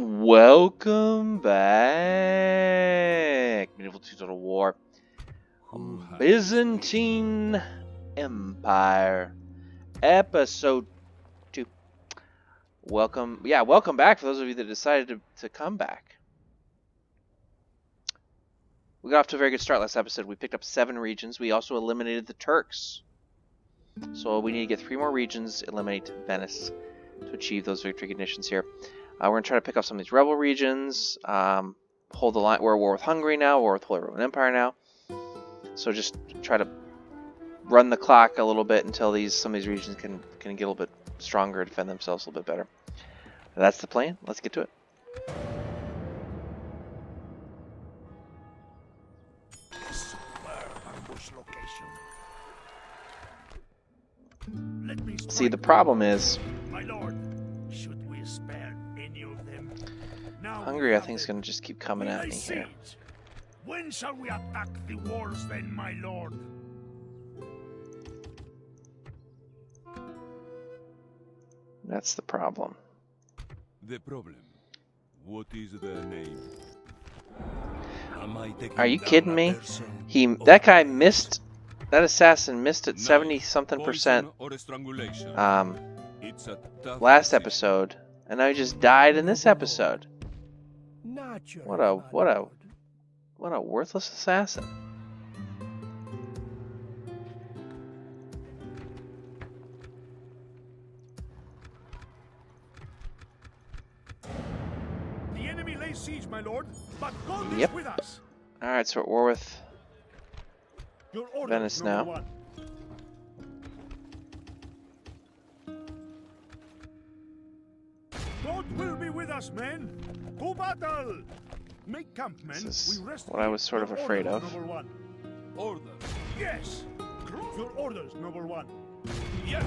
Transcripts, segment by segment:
Welcome back, Medieval 2 Total War. Byzantine Empire, Episode 2. Welcome back for those of you that decided to come back. We got off to a very good start last episode. We picked up 7 regions. We also eliminated the Turks. So we need to get 3 more regions, eliminate Venice to achieve those victory conditions here. We're going to try to pick up some of these rebel regions, hold the line. We're at war with Hungary now, war with the Holy Roman Empire now. So just try to run the clock a little bit until some of these regions can get a little bit stronger, defend themselves a little bit better. That's the plan. Let's get to it. See, the problem is, Hungary, I think, is going to just keep coming at me here. When shall we attack the walls then, my lord? That's the problem. The problem. What is their name? Are you kidding me? That guy missed. That assassin missed at 70-something% last episode, and now he just died in this episode. What a worthless assassin. The enemy lays siege, my lord, but God is with us. Alright, so we're at war with Your order, Venice now. 1. God will be with us, men. To battle. Make camp, men. This is we rest what I was sort of Your afraid orders, of. Number 1. Order. Yes. Your orders, number 1. Yes.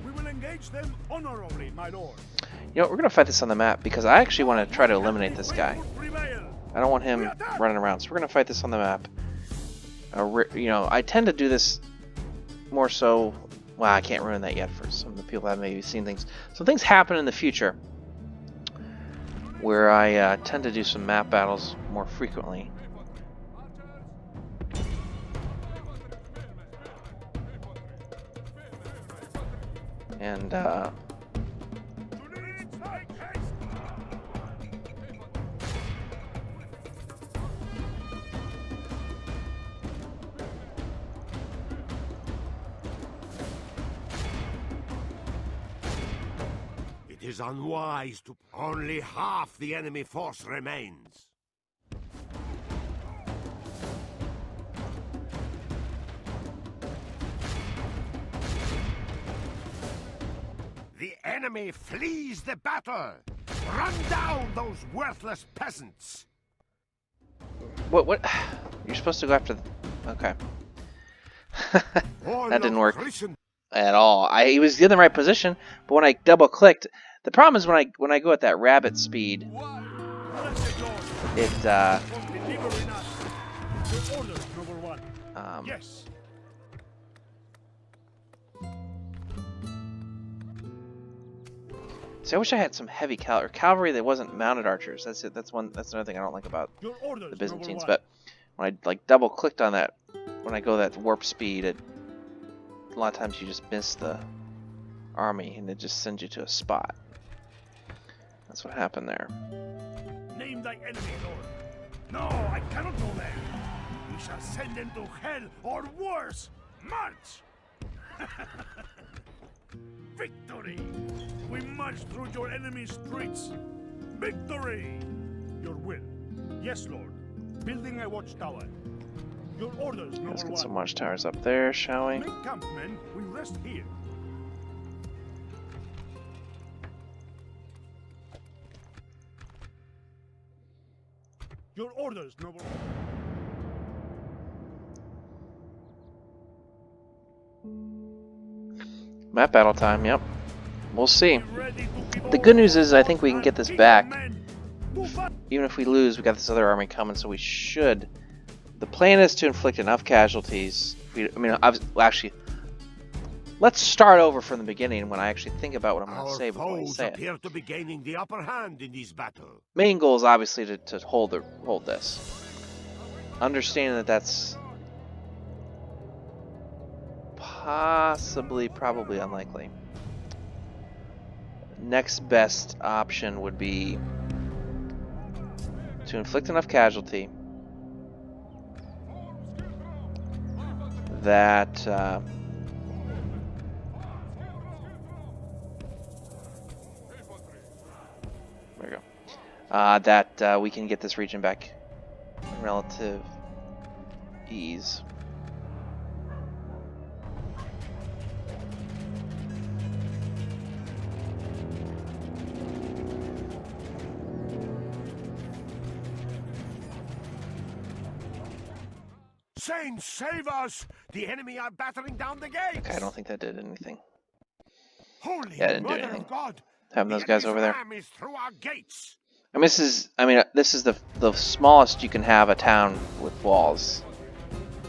We will engage them honorably, my lord. You know, we're going to fight this on the map because I actually want to try to eliminate this guy. I don't want him running around, so we're going to fight this on the map. You know, I tend to do this more so. Well, I can't ruin that yet for some of the people that have maybe seen things. So things happen in the future where I tend to do some map battles more frequently. And it is unwise to... Only half the enemy force remains. The enemy flees the battle! Run down those worthless peasants! what? You're supposed to go after okay. That didn't work at all. He was in the right position, but when I double clicked, the problem is when I go at that rabbit speed, it Yes. See, I wish I had some heavy cavalry that wasn't mounted archers. That's it. That's another thing I don't like about the Byzantines. But when I like double clicked on that, when I go that warp speed, a lot of times you just miss the army and it just sends you to a spot. That's what happened there. Name thy enemy, Lord. No, I cannot go there. We shall send them to hell or worse. March! Victory! We march through your enemy's streets. Victory! Your will. Yes, Lord. Building a watchtower. Your orders, number 1. Let's get some watchtowers up there, shall we? Make camp, men. We rest here. Your orders, number 1. Map battle time, yep. We'll see. The good news is I think we can get this back. Even if we lose, we got this other army coming, so we should. The plan is to inflict enough casualties. Actually, let's start over from the beginning when I actually think about what I'm going to Our say before I foes say it. appear to be gaining the upper hand in this battle. Main goal is obviously to hold this. Understanding that that's probably unlikely. Next best option would be to inflict enough casualty that there we go. That we can get this region back in relative ease. Saints, save us! The enemy are battering down the gates! Okay, I don't think that did anything. Holy Yeah, it didn't do Mother anything. of God! Having those guys over there. Ram is through our gates. I mean, this is the smallest you can have a town with walls.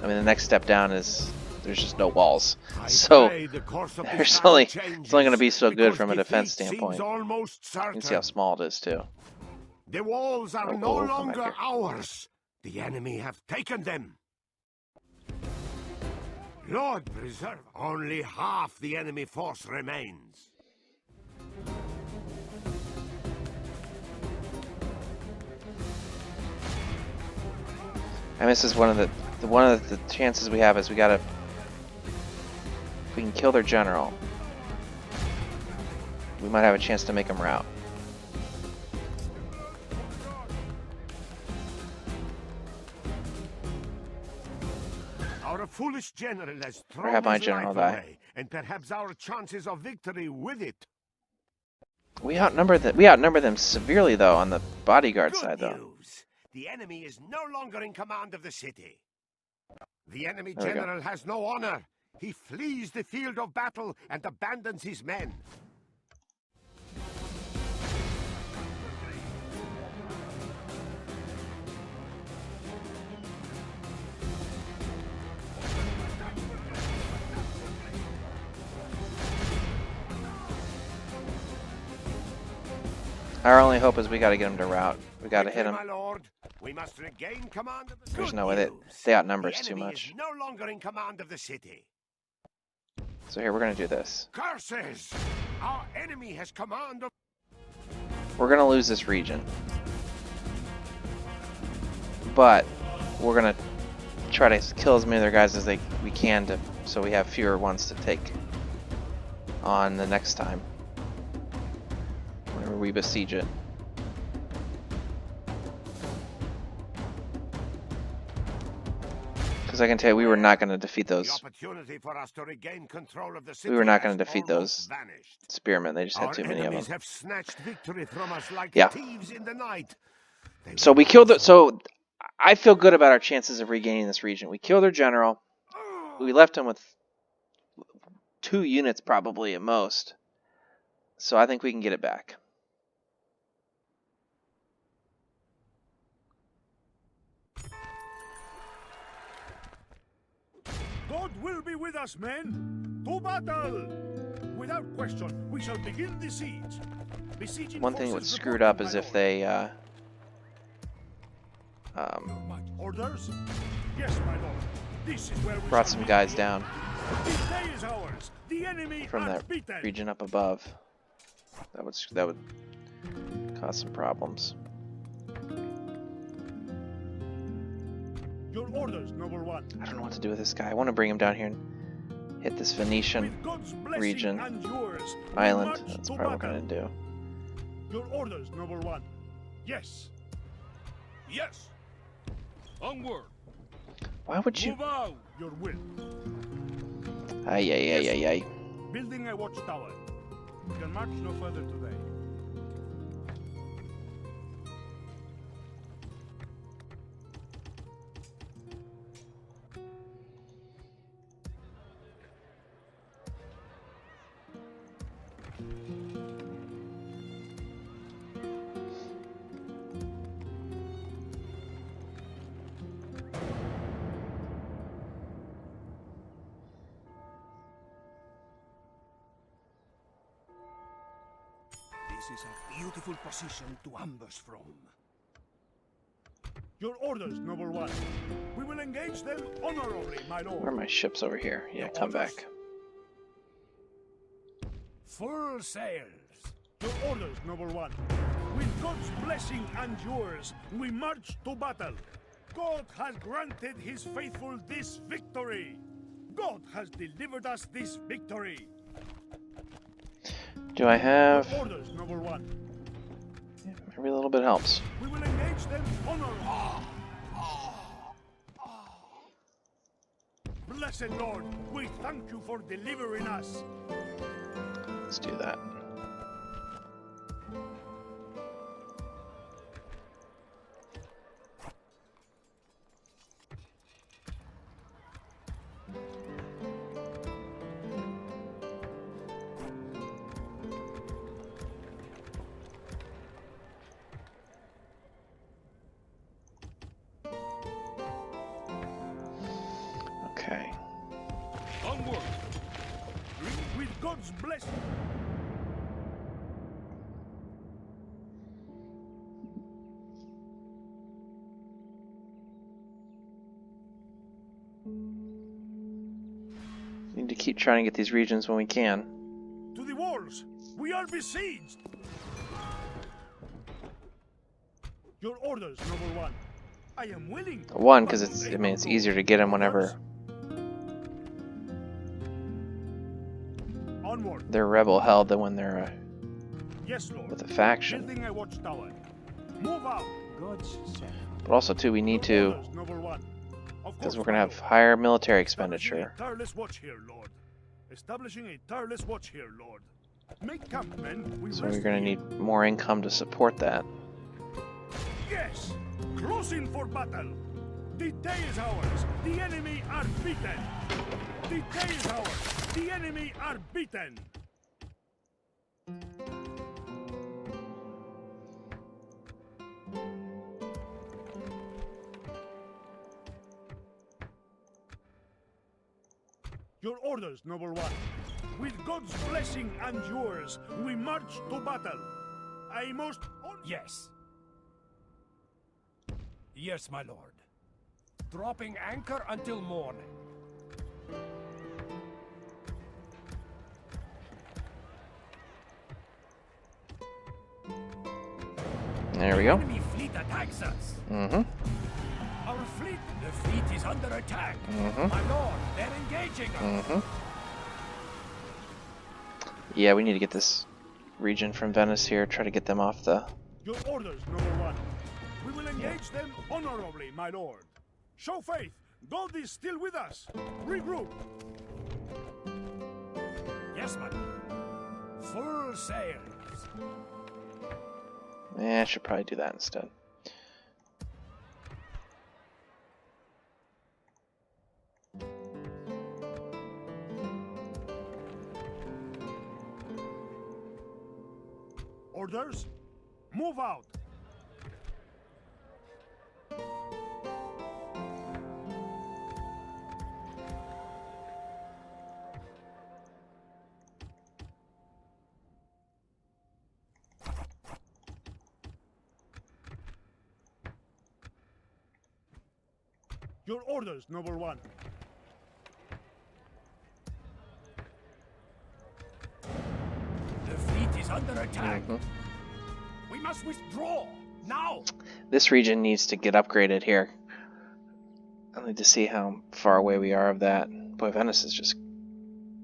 I mean, the next step down is there's just no walls. So it's only going to be so good from a defense standpoint. You can see how small it is too. The walls are Oh, no come back longer here. ours. The enemy have taken them. Lord preserve. Only half the enemy force remains. And this is one of the chances we have is we gotta, if we can kill their general, we might have a chance to make them rout. Our foolish general has Or thrown have my his general life die. away, and perhaps our chances of victory with it. We outnumber them severely though on the bodyguard Good side though. news. The enemy is no longer in command of the city. The enemy There we go. general has no honor. He flees the field of battle and abandons his men. Our only hope is we gotta get him to rout. We gotta hit him. My lord, we must regain command of the There's Good no way that news. they outnumber us The too enemy much. is no longer in command of the city. So here we're gonna do this. Curses! Our enemy has command of. We're gonna lose this region, but we're gonna try to kill as many of their guys as we can so we have fewer ones to take on the next time whenever we besiege it. Because I can tell you, we were not going to defeat The those. opportunity for us to regain control of the city We were not has going to defeat almost those vanished. spearmen. They just had Our too many of them. enemies have snatched victory from us like Yeah. thieves in the night. They So will we killed also- it. So I feel good about our chances of regaining this region. We killed their general. We left him with 2 units probably at most. So I think we can get it back. God will be with us, men. To battle! Without question, we shall begin the siege. Besieging One thing forces that's screwed reported, up is my if lord. they Orders? Yes, my lord. This is where we brought shall some meet guys the down This day is ours. The enemy from are that beaten. region up above. That would cause some problems. Your orders, noble one. I don't know what to do with this guy. I want to bring him down here and hit this Venetian With God's blessing region, and yours, we island. march That's to probably what we're battle. gonna do. Your orders, noble one. Yes. Yes. Onward. Why would you? Move out. Your will. Ay, ay, ay, ay, ay. Building a watchtower. We can march no further today. is a beautiful position to ambush from. Your orders, noble one. We will engage them honorably, my lord. Where are my ships over here? Yeah, Your come orders? back. Full sails. Your orders, noble one. With God's blessing and yours, we march to battle. God has granted his faithful this victory. God has delivered us this victory. Do I have... Your orders, noble one. Yeah, maybe a little bit helps. We will engage them honorably. Blessed Lord, we thank you for delivering us. Let's do that. Okay. Onward! With God's blessing. Need to keep trying to get these regions when we can. To the walls! We are besieged! Your orders, noble one. I am willing. One, because but it's, not I mean, it's able to. easier to get them Orders? whenever Onward. they're rebel held than when they're Yes, Lord. with a faction. Building a watchtower. Move out. God's sent. But also, too, we need Your to, orders, noble one. Of because course, we're going to my have lord. higher military Establishing expenditure. a tireless watch here, Lord. Establishing a tireless watch here, Lord. Make camp, men. We So rest we're going to here. need more income to support that. Yes! Closing for battle! The day is ours! The enemy are beaten! The day is ours! The enemy are beaten! Your orders, noble one. With God's blessing and yours, we march to battle. I most... Yes. Yes, my lord. Dropping anchor until morning. There we go. Enemy fleet attacks us. Mm-hmm. Our fleet, the fleet is under attack. Mhm. My lord, they're engaging us. Mm-hmm. Yeah, we need to get this region from Venice here, try to get them off the... Your orders, noble one. We will engage them honorably, my lord. Show faith. God is still with us. Regroup. Yes, my lord. Full sails. I should probably do that instead. Orders? Move out. Your orders, noble one. The fleet is under attack. Mhm. We must withdraw now. This region needs to get upgraded here. I need to see how far away we are of that. Boy, Venice is just...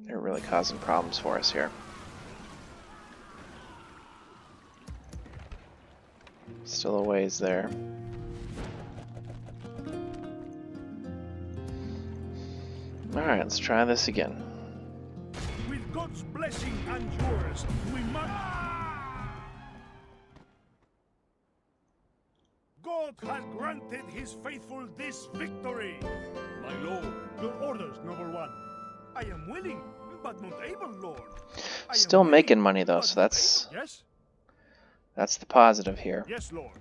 they're really causing problems for us here. Still a ways there. Alright, let's try this again. With God's blessing and yours, we must... God has granted his faithful this victory. My lord, Your orders, noble one. I am willing, but not able, Lord. I am Still willing, making money though, but so not that's able. Yes? the positive here. Yes, Lord.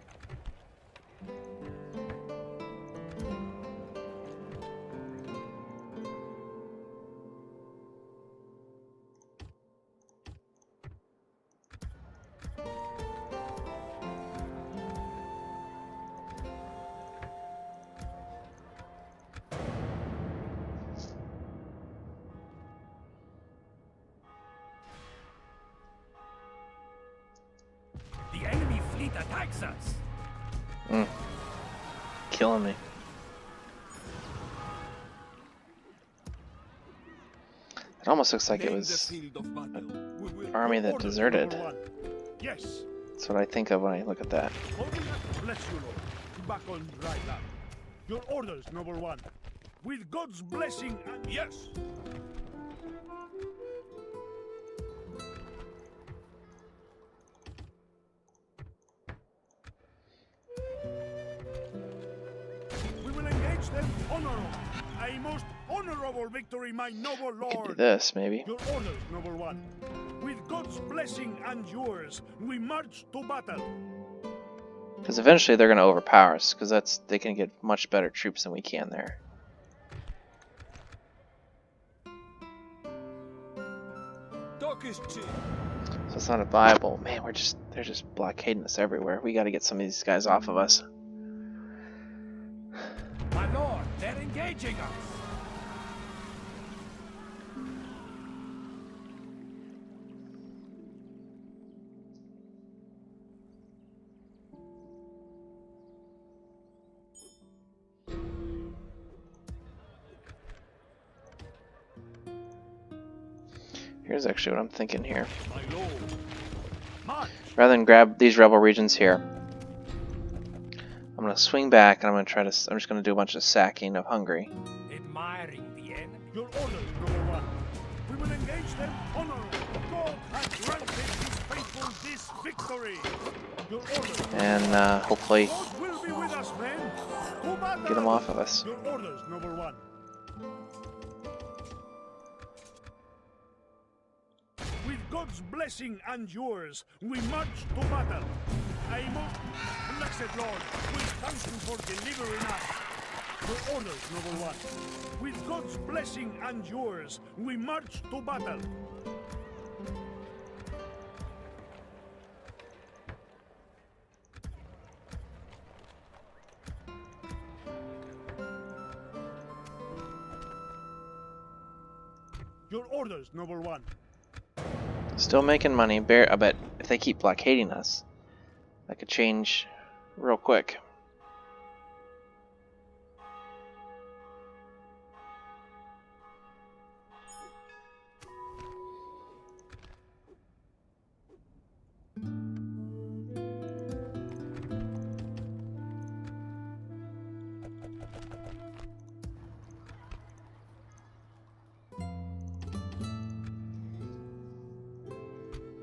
It attacks us. Killing me. It almost looks like it Name the was field of battle. We will an army that Orders, deserted. number one. Yes. That's what I think of when I look at that. Holiness bless you, Lord. Back on dry land. Your orders, number one. With God's blessing and Yes. we will engage them honorably. A most honorable victory, my noble We could do lord. this, maybe. Your orders, number one. With God's blessing and yours, we march to battle. Because eventually they're going to overpower us, because they can get much better troops than we can there. Talk is cheap. So it's not a viable. Man, they're just blockading us everywhere. We got to get some of these guys off of us. My lord, they're engaging us. Here's actually what I'm thinking here. My lord. March. Rather than grab these rebel regions here, I'm going to swing back and I'm just going to do a bunch of sacking of Hungary. Admiring the enemy. Your orders, number one. We will engage them honorably. God has granted his faithful this victory. Your orders. And hopefully God will be with us, men. To battle. get them off of us. Your orders, number one. With God's blessing and yours, we march to battle. A most blessed Lord, we thank you for delivering us. Your orders, number one. With God's blessing and yours, we march to battle. Your orders, number one. Still making money. I bet if they keep blockading us, that could change real quick.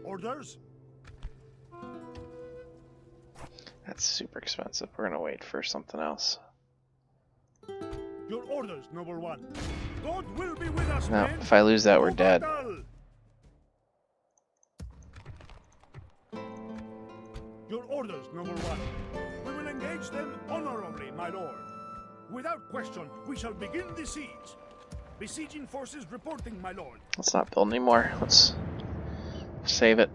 Orders? That's super expensive. We're gonna wait for something else. Your orders, number one. God will be with us, No, men. if I lose that, we're To dead. battle. Your orders, number one. We will engage them honorably, my lord. Without question, we shall begin the siege. Besieging forces reporting, my lord. Let's not build anymore. Let's save it.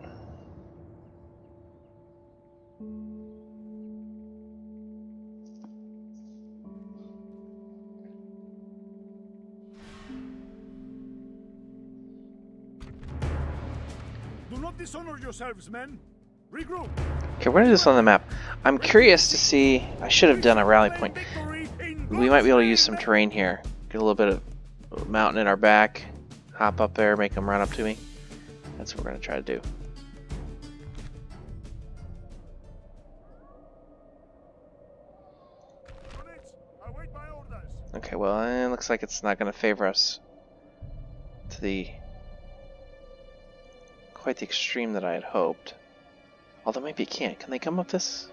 Do not dishonor yourselves, men. Regroup. Okay, where is this on the map? I'm curious to see. I should have done a rally point. We might be able to use some terrain here. Get a little bit of mountain in our back. Hop up there, make them run up to me. That's what we're going to try to do. Await my orders. Okay, well, it looks like it's not going to favor us to the quite the extreme that I had hoped. Although maybe it can't. Can they come up this?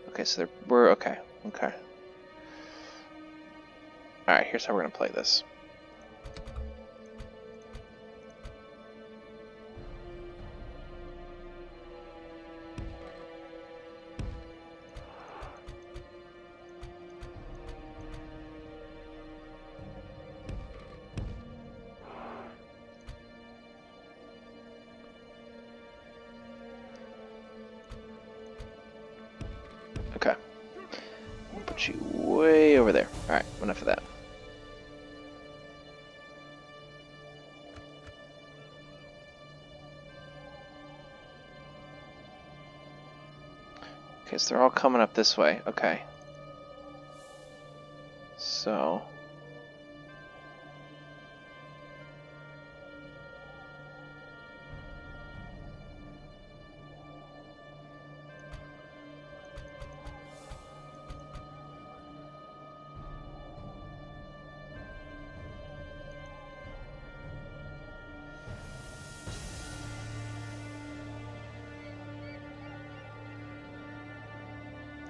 Okay, so we're okay. Okay. All right, here's how we're going to play this. Okay. I'll put you way over there. Alright, enough of that. Okay, so they're all coming up this way. Okay. So...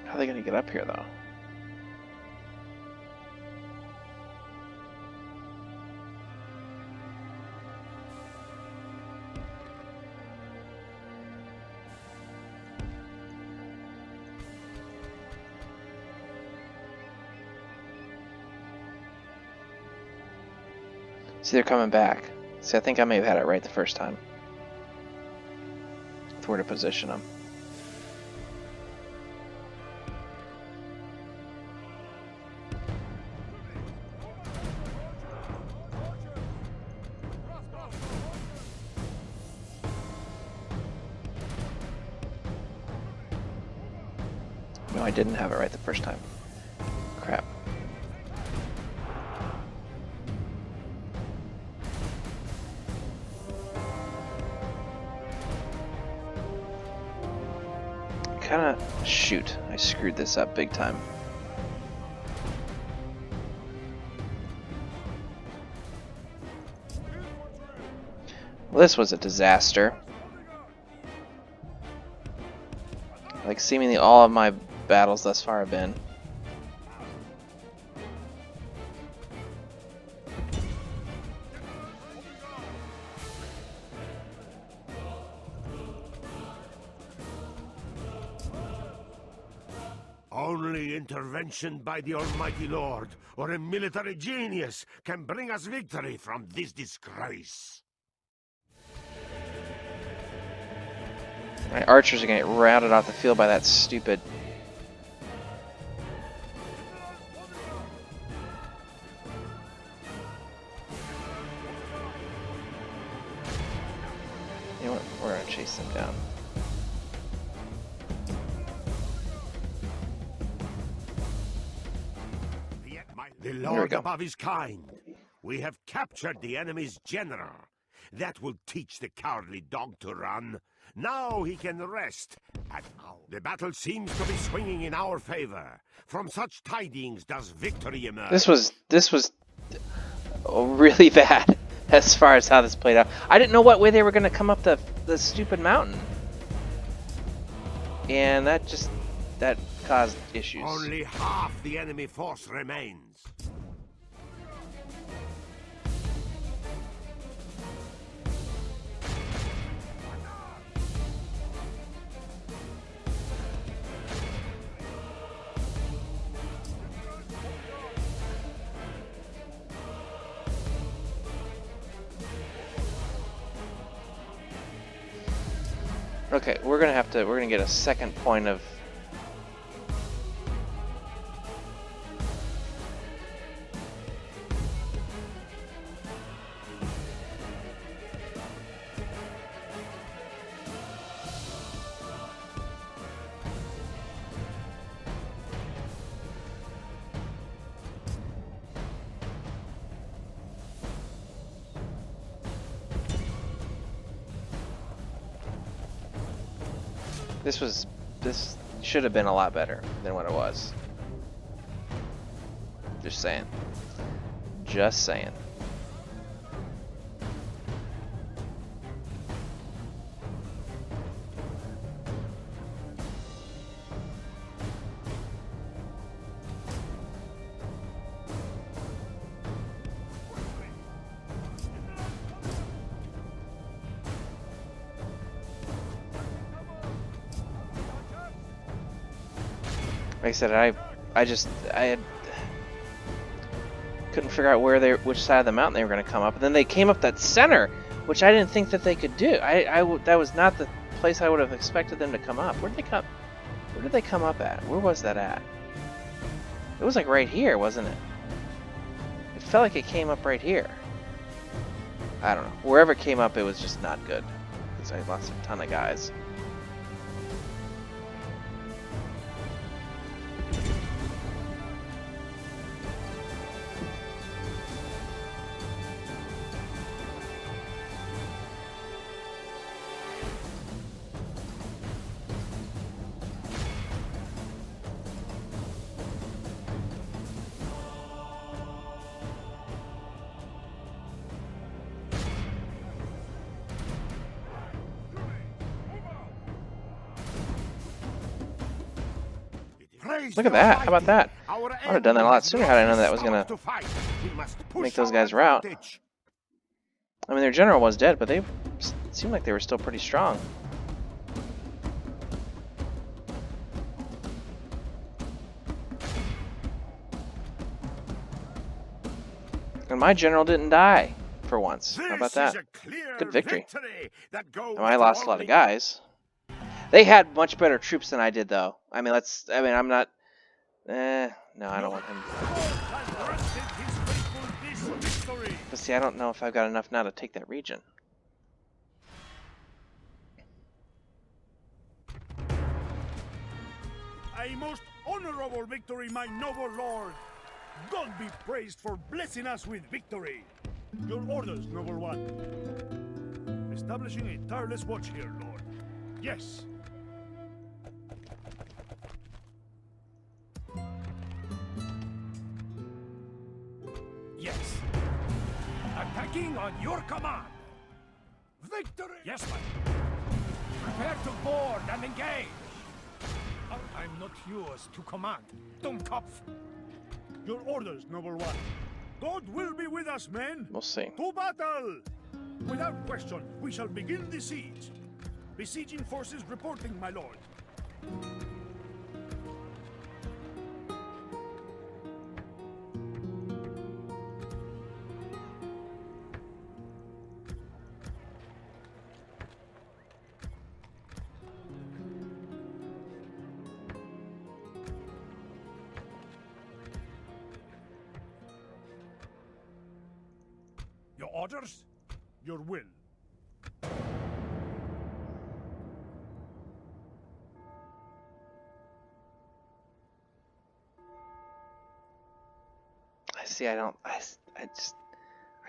How are they going to get up here, though? See, they're coming back. See, I think I may have had it right the first time. With where to position them. No, I didn't have it right the first time. Crap. Kinda... Shoot, I screwed this up big time. Well, this was a disaster. Like, seemingly all of my battles thus far have been. Only intervention by the Almighty Lord or a military genius can bring us victory from this disgrace. My archers are gonna get routed off the field by that stupid... You know what? We're gonna chase them down. The we Lord go. above is kind. We have captured the enemy's general. That will teach the cowardly dog to run. Now he can rest at our... The battle seems to be swinging in our favor. From such tidings does victory emerge. This was really bad as far as how this played out. I didn't know what way they were gonna come up the stupid mountain. And that caused issues. Only half the enemy force remains. Okay, we're gonna get a second point of... This should have been a lot better than what it was. Just saying. Just saying. Like I said, I couldn't figure out which side of the mountain they were going to come up, and then they came up that center, which I didn't think that they could do. That was not the place I would have expected them to come up. Where did they come up at? Where was that at? It was like right here, wasn't it? It felt like it came up right here. I don't know. Wherever it came up, it was just not good because I lost a ton of guys. praised Look at the that. How about Almighty. that? Our I would have done that a enemy lot has sooner had I lost known that his was going stomach to to fight. We must push make those our guys rout. advantage. I mean, their general was dead, but they seemed like they were still pretty strong. And my general didn't die for once. How about This that? is a clear Good victory. that goes Now, I to lost a lot only of guys. They had much better troops than I did, though. I mean, I'm not... no, I don't want him. God has granted his faithful this victory. But see, I don't know if I've got enough now to take that region. A most honorable victory, my noble lord. God be praised for blessing us with victory. Your orders, noble one. Establishing a tireless watch here, lord. Yes. Yes. Attacking on your command. Victory! Yes, my lord. Prepare to board and engage. I'm not yours to command. Dummkopf. Your orders, noble one. God will be with us, men. We'll see. To battle! Without question, we shall begin the siege. Besieging forces reporting, my lord. Your orders? Your will. I see. I don't. I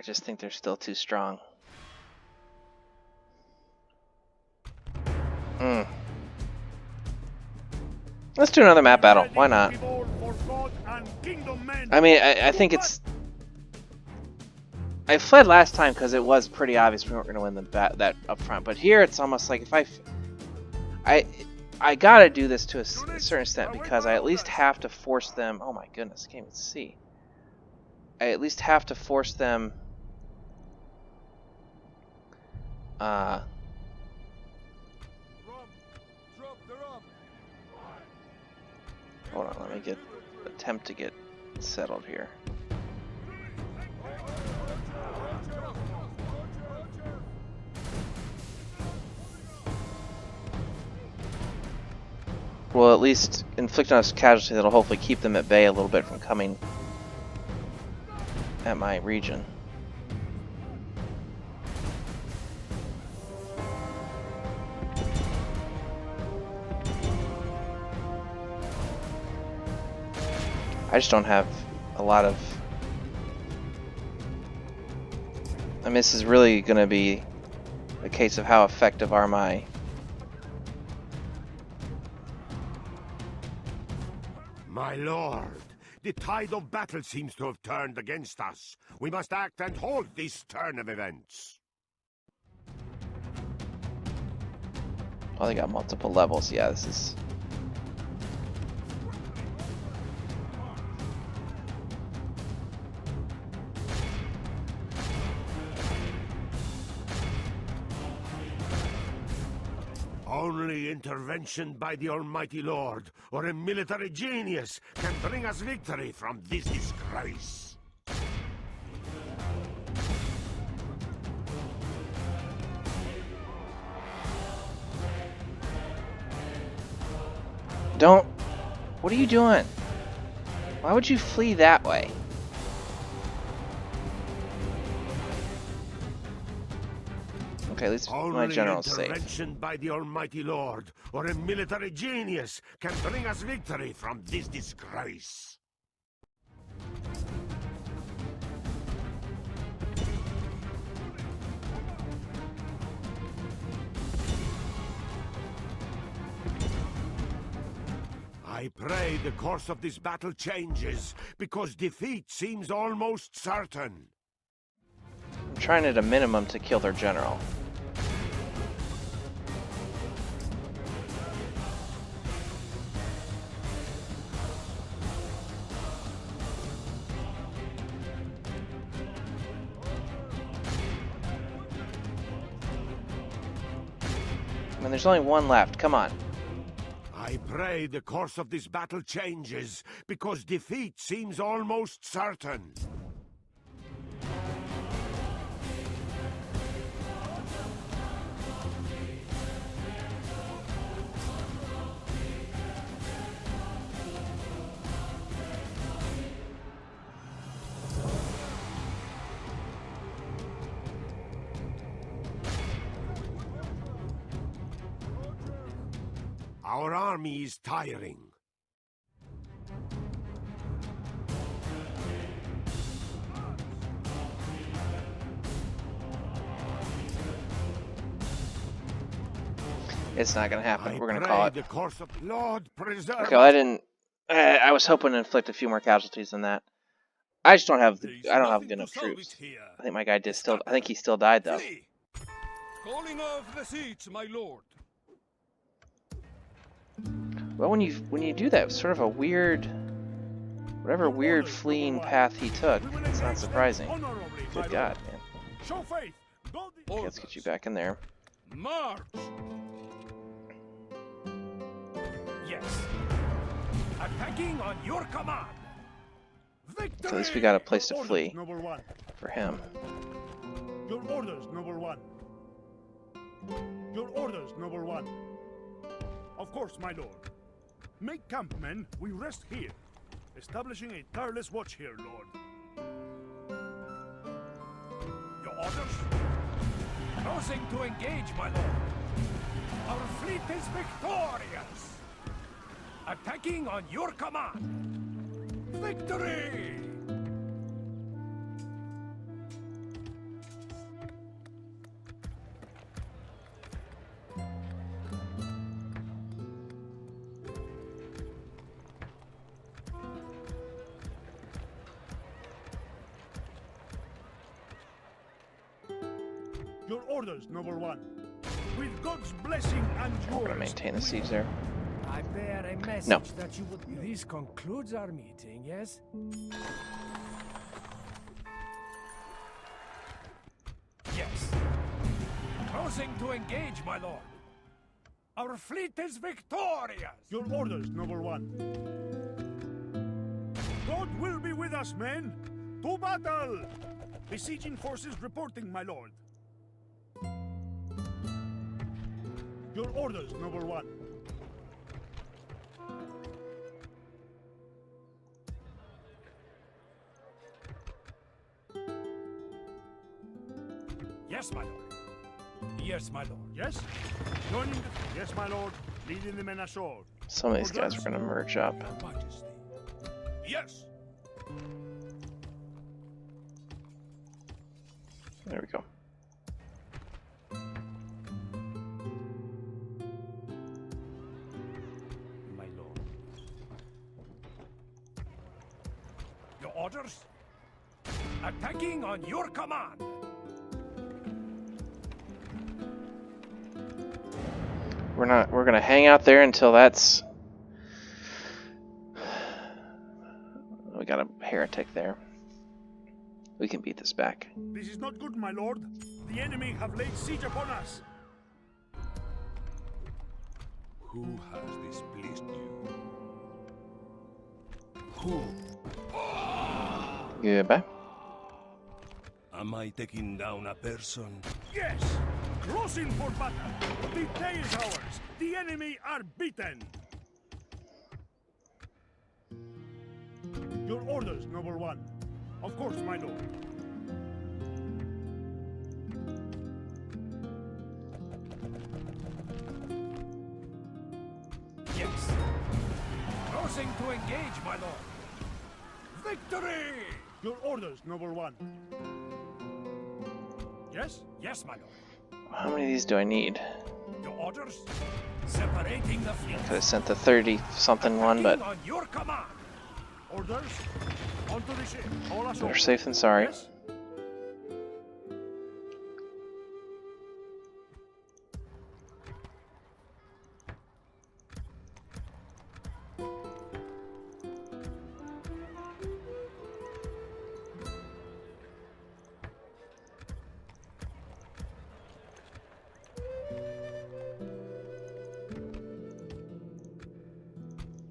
just think they're still too strong. Let's do another map battle. Why not? I mean, I think it's. I fled last time because it was pretty obvious we weren't going to win that up front. But here it's almost like if I gotta do this to a certain extent because I at least have to force them. Oh my goodness, I can't even see. I at least have to force them. Hold on, let me attempt to get settled here. Will at least inflict on us casualty that'll hopefully keep them at bay a little bit from coming at my region. I just don't have a lot of... I mean, this is really going to be a case of how effective are my... My lord, the tide of battle seems to have turned against us. We must act and halt this turn of events. Oh, they got multiple levels. Yeah, this is... Only intervention by the Almighty Lord or a military genius can bring us victory from this disgrace. Don't... What are you doing? Why would you flee that way? Okay, at least my general's safe. Only intervention by the Almighty Lord or a military genius can bring us victory from this disgrace. I pray the course of this battle changes, because defeat seems almost certain. I'm trying at a minimum to kill their general. mean, there's only one left. Come on. I pray the course of this battle changes, because defeat seems almost certain. Our army is tiring. It's not gonna happen. I We're gonna pray call it. the course of Lord preserve. Okay, well, I didn't. I was hoping to inflict a few more casualties than that. I just don't have. I don't have enough troops. I think my guy did still. I think he still died though. Flee! Calling off the siege, my lord. Well, when you do that, sort of a weird, whatever weird fleeing path he took, it's not surprising. Good God, man. Show faith. God Okay, let's get you back in there. March! Yes. Attacking on your command. Victory! So at least we got a place to Orders, flee Noble one. for him. Your orders, Noble one. Your orders, Noble one. Of course, my lord. Make camp, men. We rest here. Establishing a tireless watch here, lord. Your orders? Closing to engage, my lord. Our fleet is victorious. Attacking on your command. Victory! Your orders, Noble one. With God's blessing and I'm yours. gonna maintain the siege there. I bear a message No. that you would... This concludes our meeting, yes? Yes. Closing to engage, my lord. Our fleet is victorious. Your orders, Noble one. God will be with us, men. To battle! Besieging forces reporting, my lord. Your orders, Noble one. Yes, my lord. Yes, my lord. Yes? Joining the... Yes, my lord. Leading the men ashore. Some of these guys are gonna merge up. Majesty. Yes! There we go. My lord. Your orders? Attacking on your command. We're gonna hang out there until that's. We got a heretic there. We can beat this back. This is not good, my lord. The enemy have laid siege upon us. Who has displeased you? Who? Goodbye. Am I taking down a person? Yes! Closing for battle. The day is ours. The enemy are beaten. Your orders, Noble one. Of course, my lord. Yes. Closing to engage, my lord. Victory! Your orders, Noble one. Yes? Yes, my lord. How many of these do I need? Your orders? Separating the fleet. Could have sent the 30-something one, but On your command. Orders? Onto the ship. All ashore. better safe than sorry. Yes?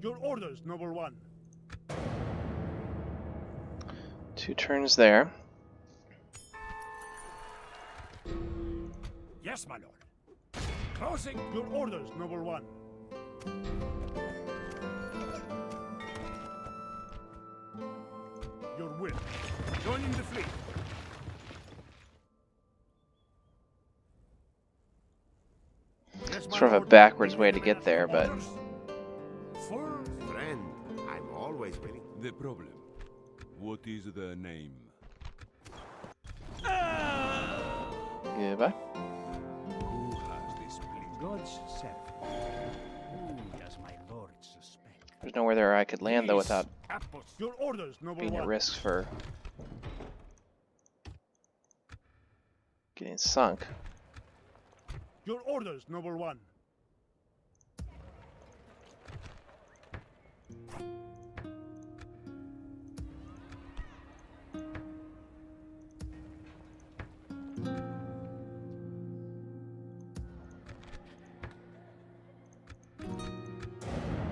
Your orders, noble one. 2 turns there. Yes, my lord. Closing. Your orders, noble one. Your will. Joining the fleet. Yes, my Sort of a lord. backwards way to get there, but Orders. Full. Friend, I'm always willing. The problem. What is the name? goodbye. Who has this place? God's servant. Who does my lord suspect? There's nowhere there I could land though without Apples. Your orders, noble being at one. risk for getting sunk. Your orders, noble one.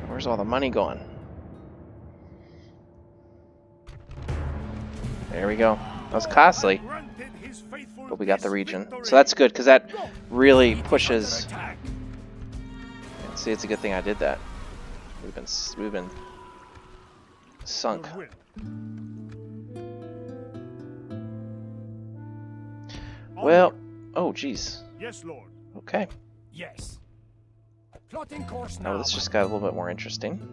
Where's all the money going? There we go. That was costly, Granted his faithful but we got the this region. victory. So that's good, because that really Fleet is pushes... under attack. See, it's a good thing I did that. We've been sunk. Your will. Well, Onward. oh geez. Yes, lord. Okay. Yes. Plotting course now. Now this my just got a little bit more interesting.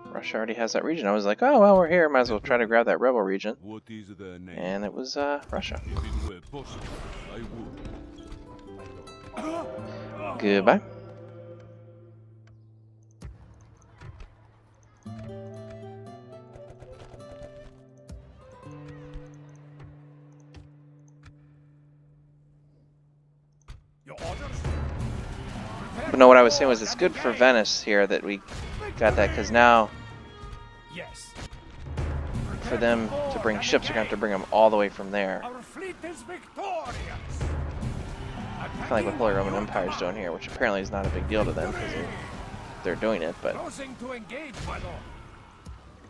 Russia already has that region. I was like, oh well, we're here. Might as well try to grab that rebel region. What is the name? And it was Russia. If it were possible, I would. Goodbye. Your orders? But no, what I was saying was it's good for Venice here that we got that, because now Yes. for them to bring ships, we're going to have to bring them all the way from there. Our fleet is victorious. Kind of like what Holy Roman Empire is doing here, which apparently is not a big deal to them because they're doing it, but Closing to engage, my lord.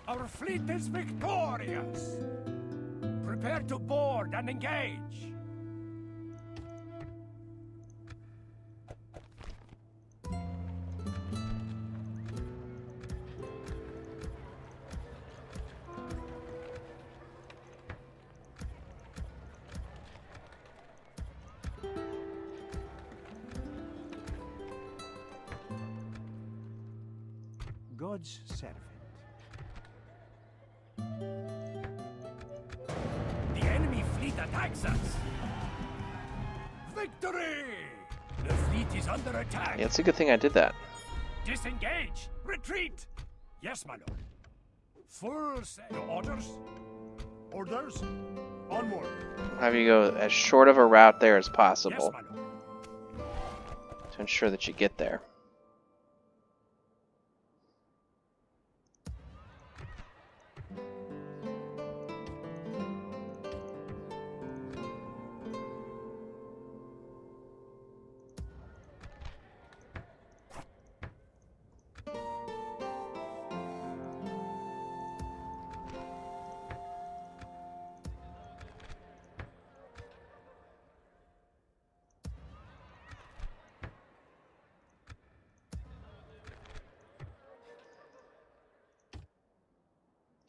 Our fleet is victorious. Prepare to board and engage. God's servant. The enemy fleet attacks us. Victory! The fleet is under attack. yeah, it's a good thing I did that. Disengage! Retreat! Yes, my lord. Full sail. Your orders? Orders? Onward. Have you go as short of a route there as Yes, possible my lord. to ensure that you get there.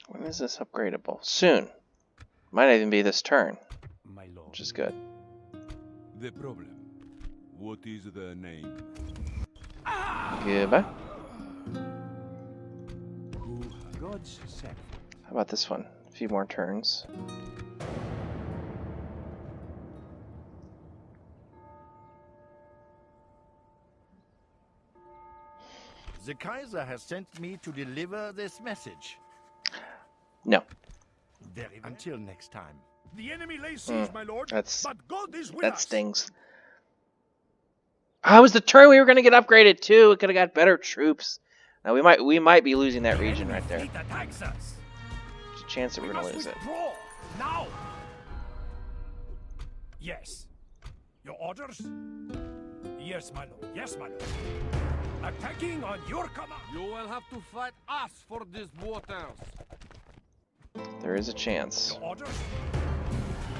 When is this upgradable? Soon. Might even be this turn, My lord. which is good. The problem. What is the name? Goodbye. Who God's servant. How about this one? A few more turns. The Kaiser has sent me to deliver this message. No. Very well. Until next time. The enemy lays siege, my lord. that's- but God is with That us. stings. Ah, it was the turn we were going to get upgraded to. We could have got better troops. Now we might be losing that region right there. Fleet attacks us. There's a chance that We we're going must to lose it. withdraw now. Yes. Your orders? Yes, my lord. Yes, my lord. Attacking on your command. You will have to fight us for these waters. There is a chance. Orders?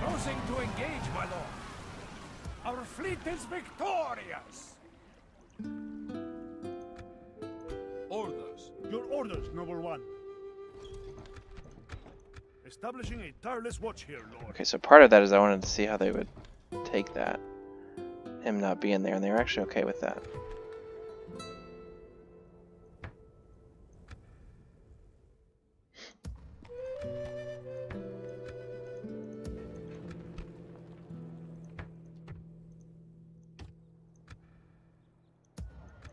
Closing to engage, my lord. Our fleet is victorious. Orders. Your orders, noble one. Establishing a tireless watch here, lord. Okay, so part of that is I wanted to see how they would take that. Him not being there, and they were actually okay with that.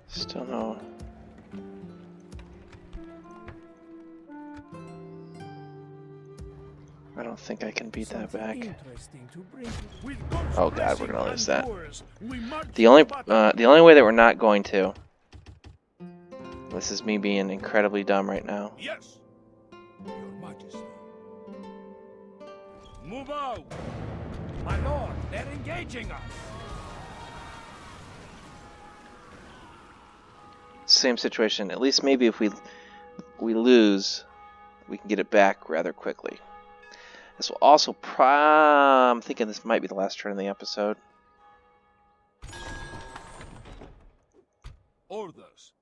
Still no. I don't think I can beat that back. Oh god, we're gonna lose that. The only way that we're not going to. This is me being incredibly dumb right now. Yes. Your Majesty. Move out. My lord, they're engaging us. Same situation. At least maybe if we lose, we can get it back rather quickly. This will also I'm thinking this might be the last turn of the episode. Orders.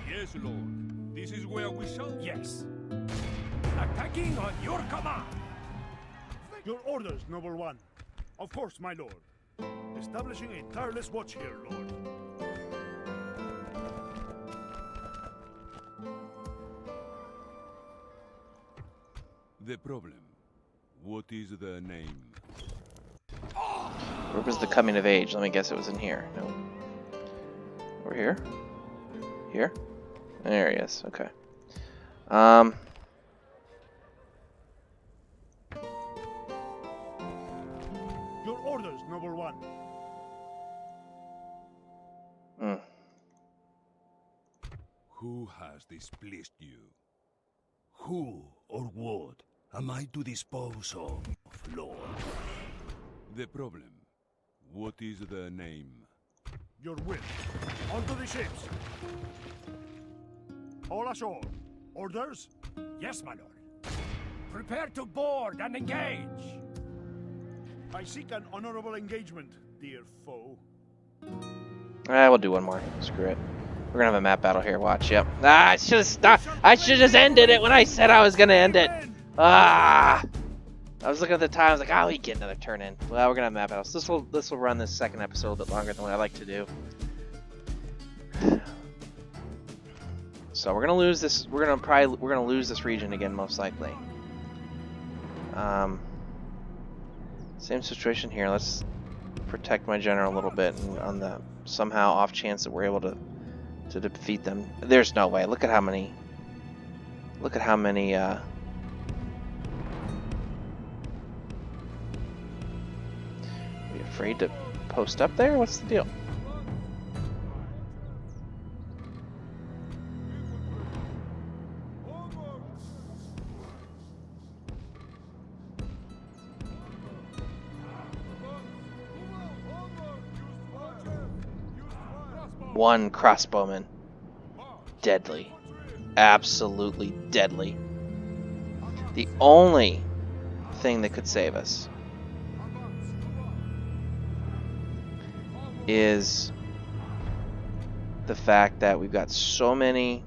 Yes, Lord. This is where we shall. Yes. Attacking on your command. Your orders, noble one. Of course, my lord. Establishing a tireless watch here, lord. The problem. What is the name? Where was the coming of age? Let me guess it was in here. No. Over here? Here? There he is. Okay. Your orders, noble one. Who has displeased you? Who or what am I to dispose of, Lord? The problem. What is the name? Your will. Onto the ships. All ashore. Orders? Yes, my lord. Prepare to board and engage. I seek an honorable engagement, dear foe. We'll do one more. Screw it. We're gonna have a map battle here. Watch. Yep. I should have stopped. I should have just ended it when I said I was gonna end it. I was looking at the time. I was like, "Oh, we get another turn in." Well, we're gonna have map battles. This will run this second episode a little bit longer than what I like to do. So we're gonna lose this. We're gonna lose this region again, most likely. Same situation here. Let's protect my general a little bit, and on the somehow off chance that we're able to defeat them. There's no way. Look at how many. Look at how many. Are you afraid to post up there? What's the deal? One crossbowman. Deadly. Absolutely deadly. The only thing that could save us is the fact that we've got so many.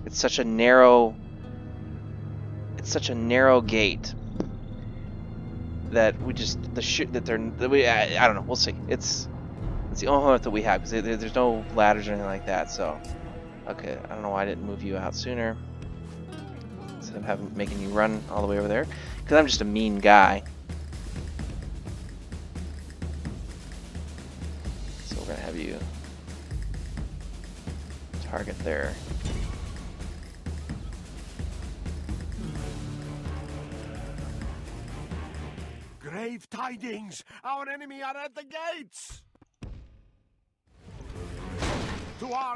It's such a narrow gate that we just I don't know. We'll see. It's the only hope that we have, because there's no ladders or anything like that. So, okay, I don't know why I didn't move you out sooner instead of making you run all the way over there, because I'm just a mean guy. So we're gonna have you target there. Grave tidings! Our enemy are at the gates!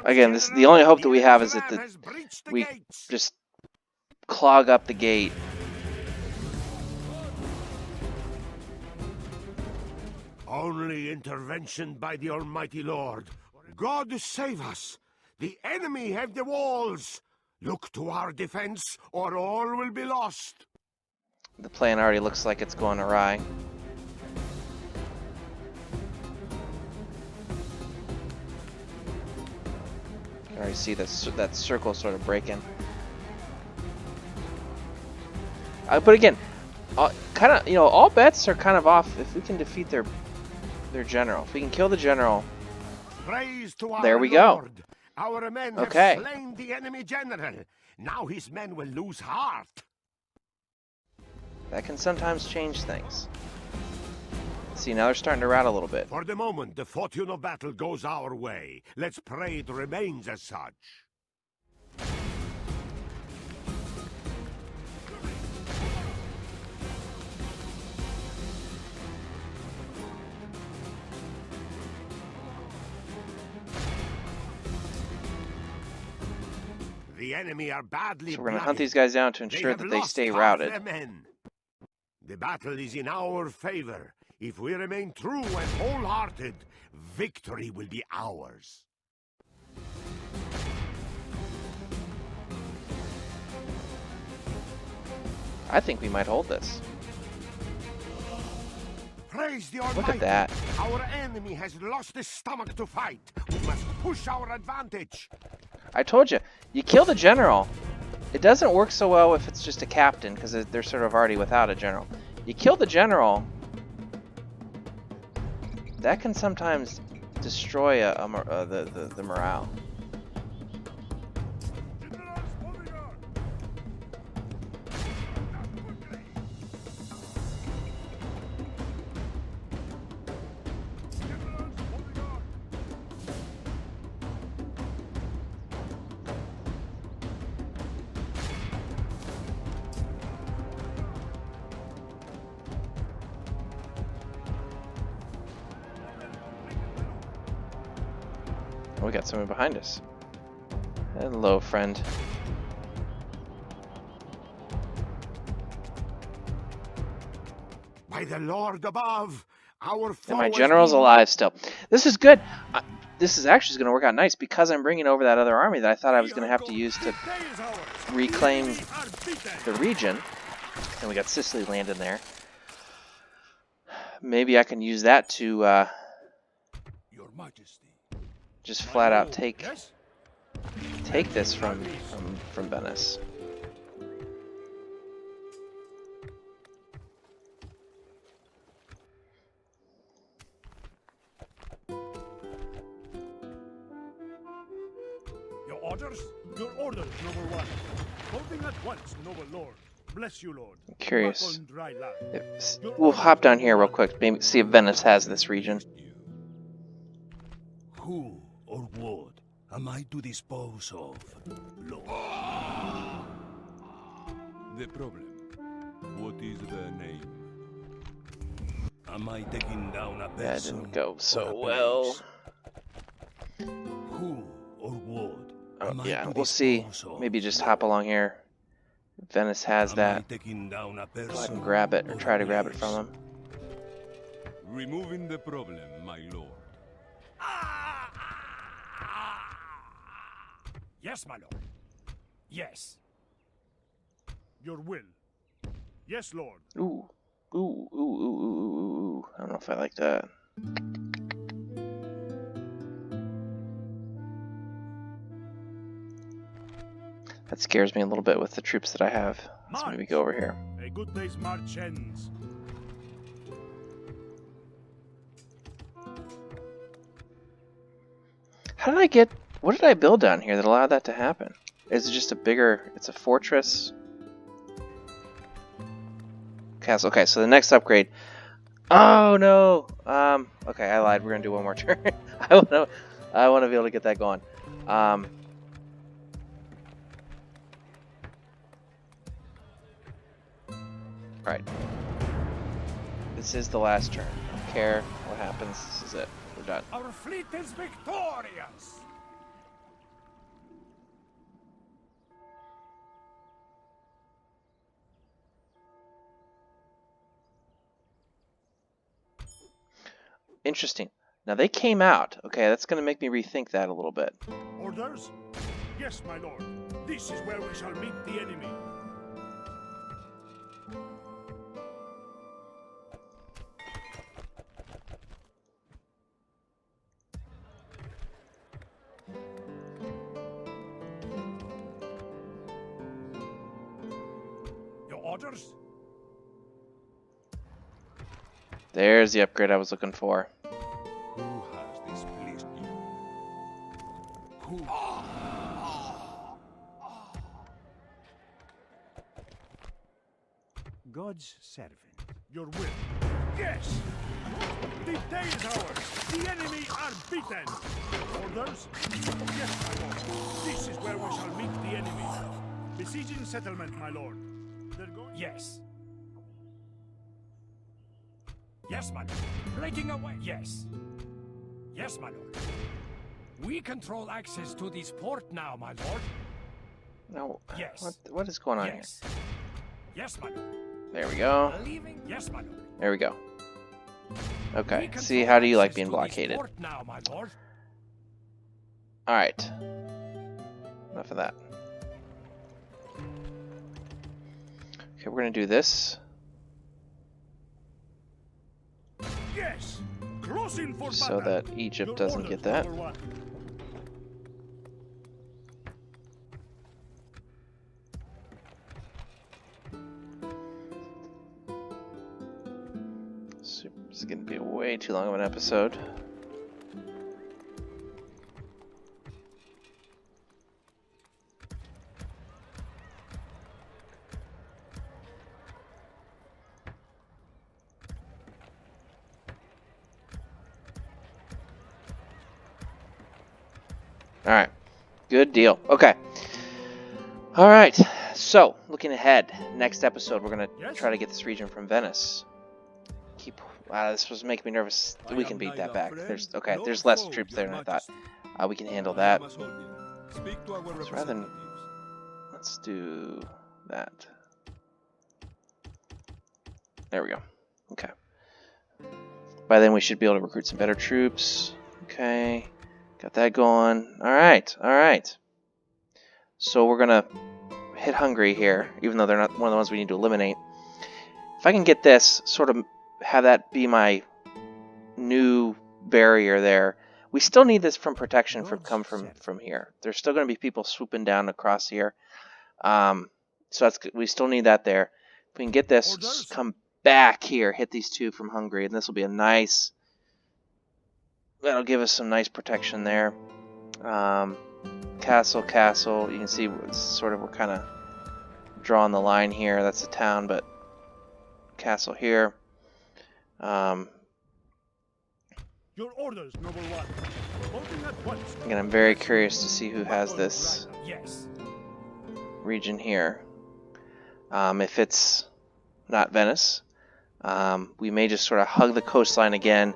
Again, the only hope that we have is that we just clog up the gate. Only intervention by the Almighty Lord, God save us! The enemy have the walls! Look to our defense, or all will be lost! The plan already looks like it's going awry. You can already see that circle sort of breaking. But again, kind of, you know, all bets are kind of off if we can defeat their general. If we can kill the general, Praise to our there we go. Lord. Our men Okay. have slain the enemy general. Now his men will lose heart. That can sometimes change things. See, now they're starting to rattle a little bit. For the moment, the fortune of battle goes our way. Let's pray it remains as such. The enemy are badly So we're going to hunt bloodied. these guys down to They ensure have that they lost stay half routed. their men. The battle is in our favor. If we remain true and wholehearted, victory will be ours. I think we might hold this. Praise the Almighty. Look at that. Our enemy has lost his stomach to fight. We must push our advantage. I told you, you kill the general. It doesn't work so well if it's just a captain, because they're sort of already without a general. You kill the general, that can sometimes destroy the morale. We got someone behind us. Hello, friend. By the Lord above, our foe And my has general's been- alive still. This is good. This is actually going to work out nice because I'm bringing over that other army that I thought I was going to have to use to Day is ours. reclaim The enemy are beaten. the region. And we got Sicily landing there. Maybe I can use that to Your Majesty. just flat out take Yes? this from Venice. Your orders? Your orders, noble one. Holding at once, noble lord. Bless you, lord. I'm curious. Back on dry land. We'll hop down here real quick. Maybe see if Venice has this region. Who or what am I to dispose of, Lord? The problem. What is the name? Am I taking down a That person? didn't go or so a well. place? Who or what am I Yeah, to we'll see. dispose of, Maybe just hop Lord? along here. Venice has Am that. I taking down a person? Go ahead and grab it or or try a to grab it place? from him. Removing the problem, my lord. Yes, my lord. Yes. Your will. Yes, lord. Ooh. Ooh, ooh, ooh, ooh, ooh, ooh. I don't know if I like that. That scares me a little bit with the troops that I have. Let's maybe go over here. A good day's march ends. How did I get... What did I build down here that allowed that to happen? Is it just a bigger... It's a fortress? Castle. Okay, so the next upgrade... Oh, no! Okay, I lied. We're gonna do one more turn. I wanna be able to get that going. Right. This is the last turn. I don't care what happens. This is it. We're done. Our fleet is victorious. Interesting. Now they came out. Okay, that's going to make me rethink that a little bit. Orders? Yes, my lord. This is where we shall meet the enemy. Your orders? There's the upgrade I was looking for. Who has displeased you? Who? God's servant. Your will. Yes! The day is ours! The enemy are beaten! Orders? Yes, my lord. This is where we shall meet the enemy. Besieging settlement, my lord. They're going... Yes. Yes, my lord. Breaking away. Yes. Yes, my lord. We control access to this port now, my lord. No. Yes. What is going on Yes. Yes, my lord. here? There we go. Leaving? Yes, my lord. There we go. We Okay. control See, how do you like access being to this blockaded? port now, my lord. All right. Enough of that. Okay, we're gonna do this Yes! Closing for so battle. that Egypt Your doesn't orders, get that. number one. This is gonna be way too long of an episode. Alright, good deal. Okay. Alright, so looking ahead, next episode we're going to Yes? try to get this region from Venice. Wow, this was making me nervous. We can beat that back. There's less troops there than I thought. We can handle that. Speak to our So rather than, representatives. let's do that. There we go. Okay. By then we should be able to recruit some better troops. Okay. Got that going. Alright, alright. So we're gonna hit Hungary here, even though they're not one of the ones we need to eliminate. If I can get this, sort of have that be my new barrier there. We still need this from protection from here. There's still going to be people swooping down across here. So we still need that there. If we can get this, Orders? come back here, hit these two from Hungary, and this will be a nice... That'll give us some nice protection there. Castle. You can see sort of we're kind of drawing the line here. That's the town, but castle here. Your orders, noble one. Voting at once. Again, I'm very curious to see who has this Yes. region here. If it's not Venice, we may just sort of hug the coastline again,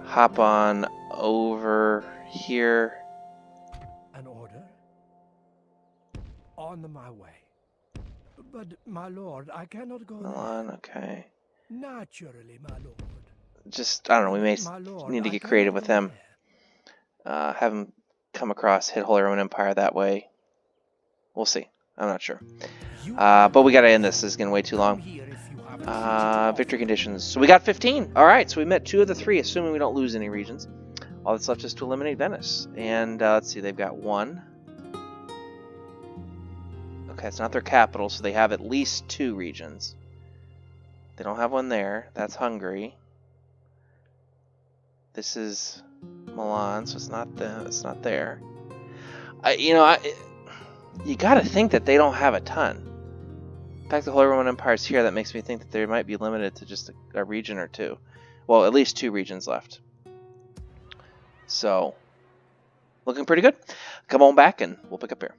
hop on over here. An order? On my way. But, my lord, I cannot go Milan, okay. Naturally, my lord. Just, I don't know, we may My lord, need to I get cannot creative with go them. there. Have them come across, hit Holy Roman Empire that way. We'll see. I'm not sure. You But we gotta end this. This is getting way too come long. here if you have a treaty to offer. Victory conditions. So we got 15. Alright, so we met 2 of the 3, assuming we don't lose any regions. All that's left is to eliminate Venice. And let's see, they've got 1. Okay, it's not their capital, so they have at least 2 regions. They don't have one there. That's Hungary. This is Milan, so it's not there. You gotta think that they don't have a ton. In fact, the Holy Roman Empire is here. That makes me think that they might be limited to just a region or 2. Well, at least 2 regions left. So, looking pretty good. Come on back and we'll pick up here.